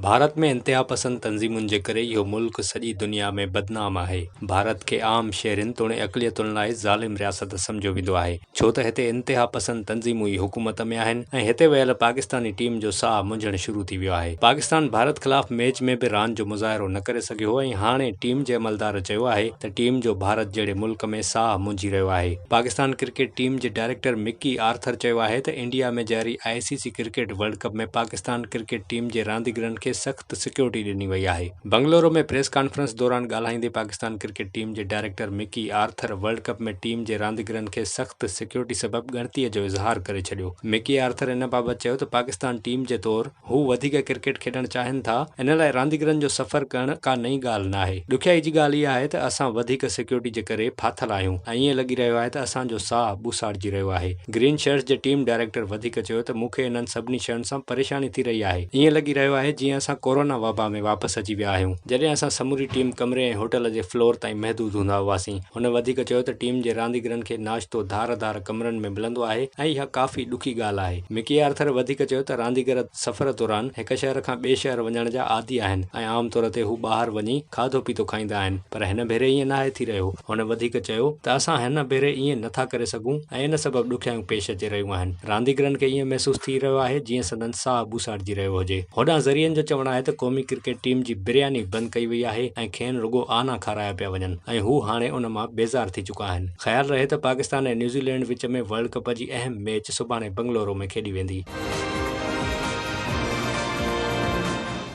भारत में इंतिहा पसंद तंज़ीमुनि जे करे इहो मुल्क सॼी दुनिया में बदनाम आहे। भारत खे आम शहरियुनि तोड़े अक़लियतुनि लाइ ज़ालिम रियासत सम्झो वेंदो आहे, छो त हिते इंतिहा पसंद तंज़ीमूं ई हुकूमत में आहिनि ऐं हिते वियल पाकिस्तानी टीम जो साहु मुंझणु शुरू थी वियो आहे। पाकिस्तान भारत ख़िलाफ़ मैच में बि रांदि जो मुज़ाहिरो न करे सघियो ऐं हाणे टीम जे अमलदार चयो आहे त टीम जो भारत जहिड़े मुल्क में साहु मुंझी रहियो आहे। पाकिस्तान क्रिकेट टीम जे डायरेक्टर मिकी आर्थर चयो आहे त इंडिया में जारी ICC क्रिकेट वर्ल्ड कप में पाकिस्तान क्रिकेट टीम जे रांदीगरनि खे सख़्त सिक्योरिटी ॾिनी वई आहे। बंगलुरु में प्रेस कॉन्फ्रेंस दौरान ॻाल्हाईंदे पाकिस्तान क्रिकेट टीम जे डायरेक्टर मिकी आर्थर वर्ल्ड कप में टीम जे रांदीगरनि खे सख़्त सिक्योरिटी सबबि ॻणतीअ जो इज़हार करे छॾियो। मिकी आर्थर इन बाबति चयो त पाकिस्तान टीम जे तौरु हू वधीक क्रिकेट खेॾणु चाहिनि था, इन लाइ रांदीगरनि जो सफ़र करणु का नई ॻाल्हि न आहे। ॾुखियाई जी ॻाल्हि इहा आहे त असां वधीक सिक्योरिटी जे करे फाथल आहियूं ऐं ईअं लॻी रहियो आहे त असांजो साहु ॿुसाड़जी रहियो आहे। ग्रीन शर्ट्स जे टीम डायरेक्टर वधीक चयो त मूंखे इन्हनि सभिनी शयुनि सां परेशानी थी रही आहे। ईअं लॻी रहियो आहे जीअं असां कोरोना वबा में वापसि अची विया आहियूं, जॾहिं असां समूरी टीम कमरे ऐं होटल जे फ्लोर ताईं महदूद हूंदा हुआसीं। हुन वधीक चयो त टीम जे रांदीगरनि खे नाश्तो धार धार कमरनि में मिलंदो आहे ऐं इहा काफ़ी ॾुखी ॻाल्हि आहे। मिकी आर्थर वधीक चयो त रांदीगर सफ़र दौरान हिक शहर खां ॿिए शहर वञण जा आदी आहिनि ऐं आम तौर ते हू ॿाहिरि वञी खाधो पीतो खाईंदा आहिनि, पर हिन भेरे ईअं नाहे थी रहियो। हुन वधीक चयो त असां हिन भेरे ईअं नथा करे सघूं ऐं इन सबबि ॾुखियाऊं पेश अची रहियूं आहिनि। रांदीगरनि खे ईअं महसूस थी रहियो आहे जीअं संदन साहु ॿुसाड़जी रहियो हुजे। होॾां ज़रियनि जो चवणु आहे त क़ौमी क्रिकेट टीम जी बिरयानी बंदि कई वई आहे ऐं खेनि रुॻो आना खाराया पिया वञनि ऐं हू हाणे उन मां बेज़ार थी चुका आहिनि। ख़्यालु रहे त पाकिस्तान ऐं न्यूज़ीलैंड विच में वर्ल्ड कप जी अहम मैच सुभाणे बंगलुरु में खेॾी वेंदी।